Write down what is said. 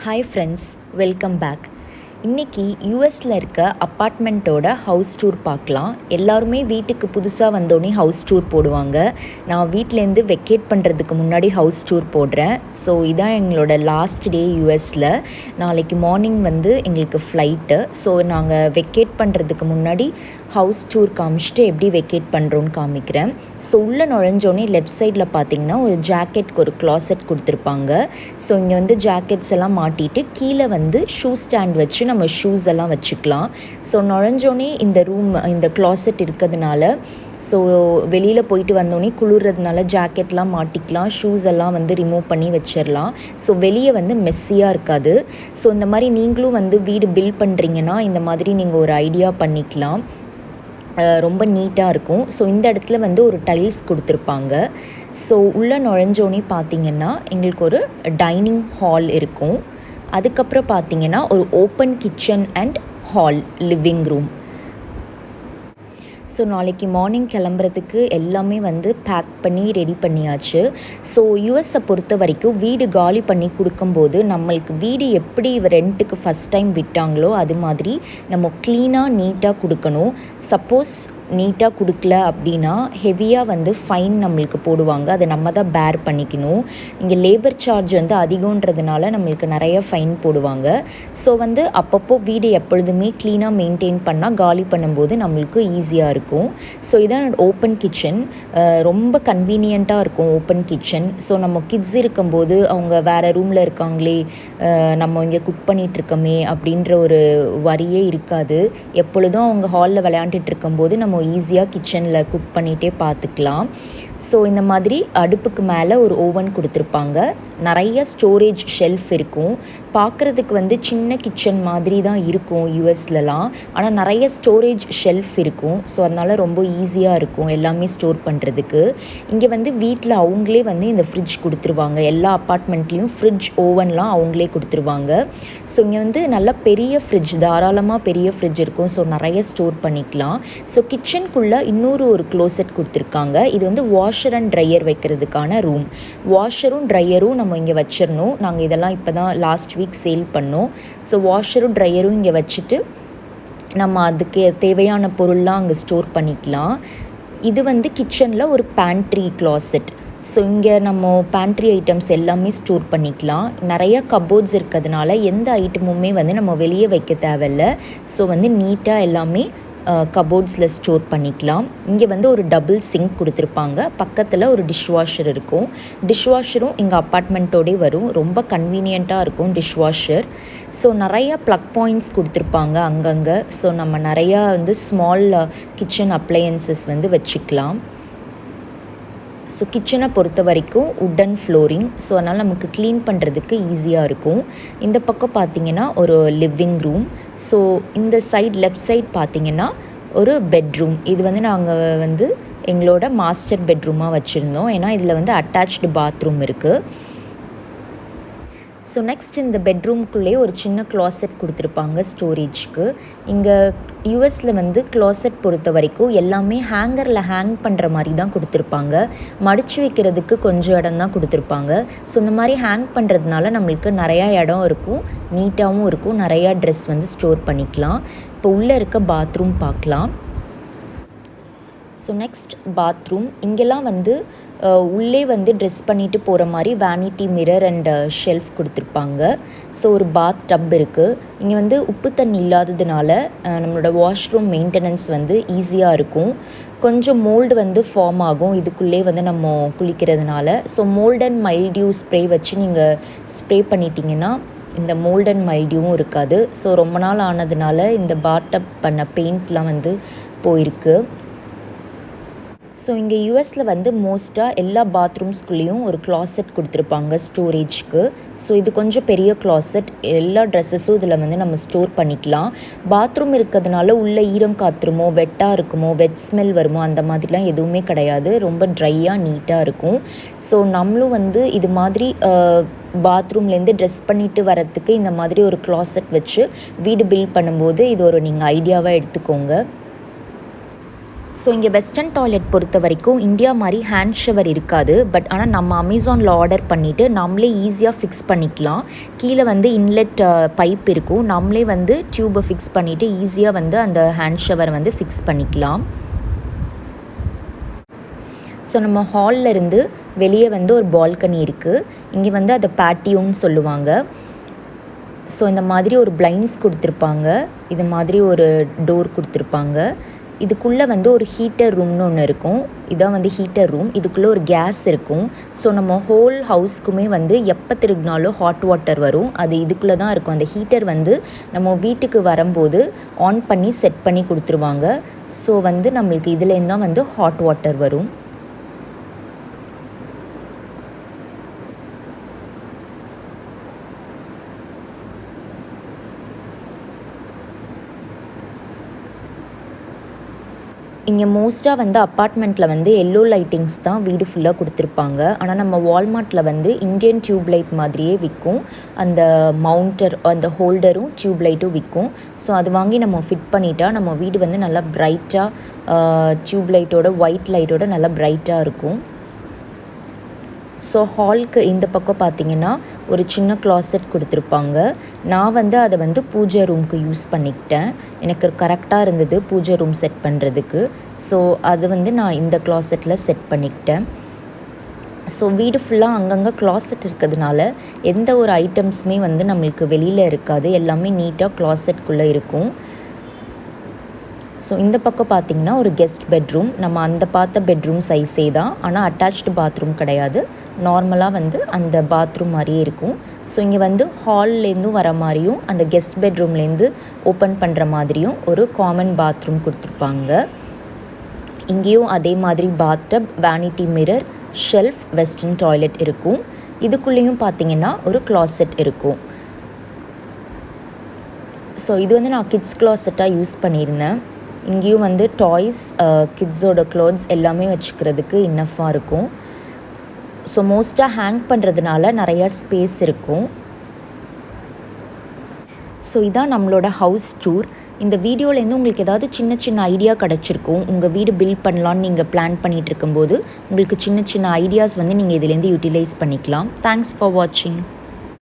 Hi friends, welcome back. இன்றைக்கி யூஎஸில் இருக்க அப்பார்ட்மெண்ட்டோட ஹவுஸ் டூர் பார்க்கலாம். எல்லாருமே வீட்டுக்கு புதுசாக வந்தோடனே ஹவுஸ் டூர் போடுவாங்க. நான் வீட்டிலேருந்து வெக்கேட் பண்ணுறதுக்கு முன்னாடி ஹவுஸ் டூர் போடுறேன். ஸோ இதான் எங்களோட லாஸ்ட் டே யூஎஸில். நாளைக்கு மார்னிங் எங்களுக்கு ஃப்ளைட்டு. ஸோ நாங்கள் வெக்கேட் பண்ணுறதுக்கு முன்னாடி ஹவுஸ் டூர் காமிச்சிட்டு எப்படி வெக்கேட் பண்ணுறோன்னு காமிக்கிறேன். ஸோ உள்ளே நுழைஞ்சோடனே லெஃப்ட் சைடில் பார்த்திங்கன்னா ஒரு ஜாக்கெட்க்கு ஒரு க்ளாசெட் கொடுத்துருப்பாங்க. ஸோ இங்கே ஜாக்கெட்ஸ் எல்லாம் மாட்டிட்டு கீழே ஷூ ஸ்டாண்ட் வச்சு நம்ம ஷூஸ் எல்லாம் வச்சுக்கலாம். ஸோ நுழைஞ்சோடனே இந்த க்ளாசெட் இருக்கிறதுனால ஸோ வெளியில் போயிட்டு வந்தோடனே குளிர்றதுனால ஜாக்கெட்லாம் மாட்டிக்கலாம், ஷூஸ் எல்லாம் ரிமூவ் பண்ணி வச்சிடலாம். ஸோ வெளியே மெஸ்ஸியாக இருக்காது. ஸோ இந்த மாதிரி நீங்களும் வீடு பில்ட் பண்ணுறீங்கன்னா இந்த மாதிரி நீங்கள் ஒரு ஐடியா பண்ணிக்கலாம். ரொம்ப நீட்டாக இருக்கும். ஸோ இந்த இடத்துல ஒரு டைல்ஸ் கொடுத்துருப்பாங்க. ஸோ உள்ளே நுழைஞ்சோன்னே பார்த்திங்கன்னா எங்களுக்கு ஒரு டைனிங் ஹால் இருக்கும். அதுக்கப்புறம் பார்த்திங்கன்னா ஒரு open kitchen and hall, living room. So நாளைக்கு மார்னிங் கிளம்புறதுக்கு எல்லாமே பேக் பண்ணி ரெடி பண்ணியாச்சு. ஸோ யூஎஸை பொறுத்த வரைக்கும் வீடு காலி பண்ணி கொடுக்கும்போது நம்மளுக்கு வீடு எப்படி ரெண்ட்டுக்கு ஃபஸ்ட் டைம் விட்டாங்களோ அது மாதிரி நம்ம க்ளீனாக நீட்டாக கொடுக்கணும். சப்போஸ் நீட்டாக கொடுக்கல அப்படின்னா ஹெவியாக ஃபைன் நம்மளுக்கு போடுவாங்க. அதை நம்ம தான் பேர் பண்ணிக்கணும். இங்கே லேபர் சார்ஜ் அதிகன்றதுனால நம்மளுக்கு நிறைய ஃபைன் போடுவாங்க. ஸோ அப்பப்போ வீடு எப்பொழுதுமே க்ளீனாக மெயின்டைன் பண்ணால் காலி பண்ணும்போது நம்மளுக்கு ஈஸியாக இருக்கும். ஸோ இதான் ஓப்பன் கிச்சன். ரொம்ப கன்வீனியண்ட்டாக இருக்கும் ஓப்பன் கிச்சன். ஸோ நம்ம கிட்ஸ் இருக்கும்போது அவங்க வேறு ரூமில் இருக்காங்களே, நம்ம இங்கே குக் பண்ணிகிட்ருக்கோமே அப்படின்ற ஒரு வரியே இருக்காது. எப்பொழுதும் அவங்க ஹாலில் விளையாண்டுட்டு இருக்கும்போது நம்ம ஈஸியாக கிச்சனில் குக் பண்ணிகிட்டே பார்த்துக்கலாம். ஸோ இந்த மாதிரி அடுப்புக்கு மேலே ஒரு ஓவன் கொடுத்துருப்பாங்க. நிறைய ஸ்டோரேஜ் ஷெல்ஃப் இருக்கும். பார்க்குறதுக்கு சின்ன கிச்சன் மாதிரி தான் இருக்கும் யூஎஸ்லலாம். ஆனால் நிறைய ஸ்டோரேஜ் ஷெல்ஃப் இருக்கும். ஸோ அதனால் ரொம்ப ஈஸியாக இருக்கும் எல்லாமே ஸ்டோர் பண்ணுறதுக்கு. இங்கே வீட்டில் அவங்களே இந்த ஃப்ரிட்ஜ் கொடுத்துருவாங்க. எல்லா அப்பார்ட்மெண்ட்லேயும் ஃப்ரிட்ஜ், ஓவன்லாம் அவங்களே கொடுத்துருவாங்க. ஸோ இங்கே நல்ல பெரிய ஃப்ரிட்ஜ், தாராளமாக பெரிய ஃப்ரிட்ஜ் இருக்கும். ஸோ நிறைய ஸ்டோர் பண்ணிக்கலாம். ஸோ கிச்சனுக்குள்ளே ஒரு க்ளோசெட் கொடுத்துருக்காங்க. இது வாஷர் அண்ட் ட்ரையர் வைக்கிறதுக்கான ரூம். வாஷரும் ட்ரையரும் நம்ம இங்கே வச்சிடணும். நாங்கள் இதெல்லாம் இப்போ தான் லாஸ்ட் வீக் சேல் பண்ணோம். ஸோ வாஷரும் ட்ரையரும் இங்கே வச்சுட்டு நம்ம அதுக்கு தேவையான பொருள்லாம் அங்கே ஸ்டோர் பண்ணிக்கலாம். இது கிச்சனில் ஒரு பேண்ட்ரி க்ளாசெட். ஸோ இங்கே நம்ம பேண்ட்ரி ஐட்டம்ஸ் எல்லாமே ஸ்டோர் பண்ணிக்கலாம். நிறையா கபோர்ட்ஸ் இருக்கிறதுனால எந்த ஐட்டமுமே நம்ம வெளியே வைக்க தேவையில்லை. ஸோ நீட்டாக எல்லாமே கபோர்ட்ஸில் ஸ்டோர் பண்ணிக்கலாம். இங்கே ஒரு டபுள் சிங்க் கொடுத்துருப்பாங்க. பக்கத்தில் ஒரு டிஷ்வாஷர் இருக்கும். டிஷ்வாஷரும் எங்கள் அப்பார்ட்மெண்ட்டோடே வரும். ரொம்ப கன்வீனியண்ட்டாக இருக்கும் டிஷ்வாஷர். ஸோ நிறையா ப்ளக் பாயிண்ட்ஸ் கொடுத்துருப்பாங்க அங்கங்கே. ஸோ நம்ம நிறையா ஸ்மால் கிச்சன் அப்ளையன்சஸ் வச்சுக்கலாம். ஸோ கிச்சனை பொறுத்த வரைக்கும் உட்டன் ஃப்ளோரிங். ஸோ அதனால் நமக்கு க்ளீன் பண்ணுறதுக்கு ஈஸியாக இருக்கும். இந்த பக்கம் பார்த்திங்கன்னா ஒரு லிவிங் ரூம். ஸோ இந்த சைட் லெஃப்ட் சைட் பார்த்திங்கன்னா ஒரு பெட்ரூம். இது நாங்கள் எங்களோட மாஸ்டர் பெட்ரூமாக வச்சுருந்தோம். ஏன்னா இதில் அட்டாச்டு பாத்ரூம் இருக்குது. ஸோ நெக்ஸ்ட் இந்த பெட்ரூம்குள்ளே ஒரு சின்ன க்ளாசெட் கொடுத்துருப்பாங்க ஸ்டோரேஜ்க்கு. இங்கே யூஎஸில் க்ளாசெட் பொறுத்த வரைக்கும் எல்லாமே ஹேங்கரில் ஹேங் பண்ணுற மாதிரி தான் கொடுத்துருப்பாங்க. மடித்து வைக்கிறதுக்கு கொஞ்சம் இடம் தான் கொடுத்துருப்பாங்க. ஸோ இந்த மாதிரி ஹேங் பண்ணுறதுனால நம்மளுக்கு நிறையா இடம் இருக்கும், நீட்டாகவும் இருக்கும். நிறையா ட்ரெஸ் ஸ்டோர் பண்ணிக்கலாம். இப்போ உள்ளே இருக்க பாத்ரூம் பார்க்கலாம். So next bathroom. இங்கெல்லாம் உள்ளே ட்ரெஸ் பண்ணிட்டு போகிற மாதிரி வேனிட்டி மிரர் அண்ட் ஷெல்ஃப் கொடுத்துருப்பாங்க. ஸோ ஒரு பாத் டப் இருக்குது. இங்கே உப்பு தண்ணி இல்லாததுனால நம்மளோட வாஷ்ரூம் மெயின்டெனன்ஸ் ஈஸியாக இருக்கும். கொஞ்சம் மோல்டு ஃபார்ம் ஆகும் இதுக்குள்ளே நம்ம குளிக்கிறதுனால. ஸோ மோல்ட் அண்ட் மைல்டியூ ஸ்ப்ரே வச்சு நீங்கள் ஸ்ப்ரே பண்ணிட்டீங்கன்னா இந்த மோல்ட் அண்ட் மைல்டியூவும் இருக்காது. ஸோ ரொம்ப நாள் ஆனதுனால இந்த பாத் டப் பண்ண பெயிண்ட்லாம் போயிருக்கு. ஸோ இங்கே யூஎஸில் மோஸ்ட்டாக எல்லா பாத்ரூம்ஸ்குள்ளேயும் ஒரு க்ளாசெட் கொடுத்துருப்பாங்க ஸ்டோரேஜ்க்கு. ஸோ இது கொஞ்சம் பெரிய க்ளாசெட். எல்லா ட்ரெஸ்ஸஸும் இதில் நம்ம ஸ்டோர் பண்ணிக்கலாம். பாத்ரூம் இருக்கிறதுனால உள்ளே ஈரம் காத்துருமோ, வெட்டாக இருக்குமோ, வெட் ஸ்மெல் வருமோ அந்த மாதிரிலாம் எதுவுமே கிடையாது. ரொம்ப ட்ரையாக நீட்டாக இருக்கும். ஸோ நம்மளும் இது மாதிரி பாத்ரூம்லேருந்து ட்ரெஸ் பண்ணிவிட்டு வரத்துக்கு இந்த மாதிரி ஒரு க்ளாசெட் வச்சு வீடு பில்ட் பண்ணும்போது இது ஒரு நீங்கள் ஐடியாவாக எடுத்துக்கோங்க. ஸோ இங்கே வெஸ்டர்ன் டாய்லெட் பொறுத்த வரைக்கும் இந்தியா மாதிரி ஹேண்ட் ஷவர் இருக்காது. பட் ஆனால் நம்ம அமேசானில் ஆர்டர் பண்ணிவிட்டு நம்மளே ஈஸியாக ஃபிக்ஸ் பண்ணிக்கலாம். கீழே வந்து இன்லெட் பைப் இருக்கும். நம்மளே வந்து டியூப்பை ஃபிக்ஸ் பண்ணிவிட்டு ஈஸியாக வந்து அந்த ஹேண்ட் ஷவர் வந்து ஃபிக்ஸ் பண்ணிக்கலாம். ஸோ நம்ம ஹாலில் இருந்து வெளியே வந்து ஒரு பால்கனி இருக்குது. இங்கே வந்து அதை பேட்டியோன்னு சொல்லுவாங்க. ஸோ இந்த மாதிரி ஒரு பிளைண்ட்ஸ் கொடுத்துருப்பாங்க. இது மாதிரி ஒரு டோர் கொடுத்துருப்பாங்க. இதுக்குள்ளே வந்து ஒரு ஹீட்டர் ரூம்னு ஒன்று இருக்கும். இதான் வந்து ஹீட்டர் ரூம். இதுக்குள்ளே ஒரு கேஸ் இருக்கும். ஸோ நம்ம ஹோல் ஹவுஸ்க்குமே வந்து எப்போ திருகினாலும் ஹாட் வாட்டர் வரும். அது இதுக்குள்ளே தான் இருக்கும். அந்த ஹீட்டர் வந்து நம்ம வீட்டுக்கு வரும்போது ஆன் பண்ணி செட் பண்ணி கொடுத்துருவாங்க. ஸோ வந்து நம்மளுக்கு இதுலேருந்து தான் வந்து ஹாட் வாட்டர் வரும். இங்கே மோஸ்ட்டாக வந்து அப்பார்ட்மெண்ட்டில் வந்து எல்லோ லைட்டிங்ஸ் தான் வீடு ஃபுல்லாக கொடுத்துருப்பாங்க. ஆனால் நம்ம வால்மார்ட்டில் வந்து இந்தியன் டியூப் லைட் மாதிரியே விற்கும். அந்த மவுண்டர் அந்த ஹோல்டரும் டியூப் லைட்டும் விற்கும். ஸோ அது வாங்கி நம்ம ஃபிட் பண்ணிட்டா நம்ம வீடு வந்து நல்லா பிரைட்டாக டியூப் லைட்டோட ஒயிட் லைட்டோட நல்லா பிரைட்டாக இருக்கும். ஸோ ஹாலுக்கு இந்த பக்கம் பார்த்திங்கன்னா ஒரு சின்ன க்ளாசெட் கொடுத்துருப்பாங்க. நான் வந்து அதை வந்து பூஜை ரூமுக்கு யூஸ் பண்ணிக்கிட்டேன். எனக்கு கரெக்டாக இருந்தது பூஜை ரூம் செட் பண்ணுறதுக்கு. ஸோ அது வந்து நான் இந்த க்ளாசெட்டில் செட் பண்ணிக்கிட்டேன். ஸோ வீடு ஃபுல்லாக அங்கங்கே க்ளாசெட் இருக்கிறதுனால எந்த ஒரு ஐட்டம்ஸுமே வந்து நம்மளுக்கு வெளியில் இருக்காது. எல்லாமே நீட்டாக க்ளாசெட்குள்ளே இருக்கும். ஸோ இந்த பக்கம் பார்த்திங்கன்னா ஒரு கெஸ்ட் பெட்ரூம். நம்ம அந்த பார்த்த பெட்ரூம் சைஸே தான். ஆனால் அட்டாச்டு பாத்ரூம் கிடையாது. நார்மலாக வந்து அந்த பாத்ரூம் மாதிரியே இருக்கும். ஸோ இங்கே வந்து ஹால்லேருந்தும் வர மாதிரியும் அந்த கெஸ்ட் பெட்ரூம்லேருந்து ஓப்பன் பண்ணுற மாதிரியும் ஒரு காமன் பாத்ரூம் கொடுத்துருப்பாங்க. இங்கேயும் அதே மாதிரி bathtub, vanity mirror, shelf, western toilet இருக்கும். இதுக்குள்ளேயும் பார்த்திங்கன்னா ஒரு க்ளாசெட் இருக்கும். ஸோ இது வந்து நான் கிட்ஸ் க்ளாசெட்டாக யூஸ் பண்ணியிருந்தேன். இங்கேயும் வந்து டாய்ஸ், கிட்ஸோட க்ளோத்ஸ் எல்லாமே வச்சுக்கிறதுக்கு இன்னஃபாக இருக்கும். ஸோ மோஸ்ட்டாக ஹேங் பண்ணுறதுனால நிறையா ஸ்பேஸ் இருக்கும். ஸோ இதான் நம்மளோட ஹவுஸ் டூர். இந்த வீடியோலேருந்து உங்களுக்கு ஏதாவது சின்ன சின்ன ஐடியா கிடச்சிருக்கும். உங்கள் வீடு பில்ட் பண்ணலான்னு நீங்கள் பிளான் பண்ணிகிட்டு இருக்கும்போது உங்களுக்கு சின்ன சின்ன ஐடியாஸ் வந்து நீங்கள் இதுலேருந்து யூட்டிலைஸ் பண்ணிக்கலாம். தேங்க்ஸ் ஃபார் வாட்சிங்.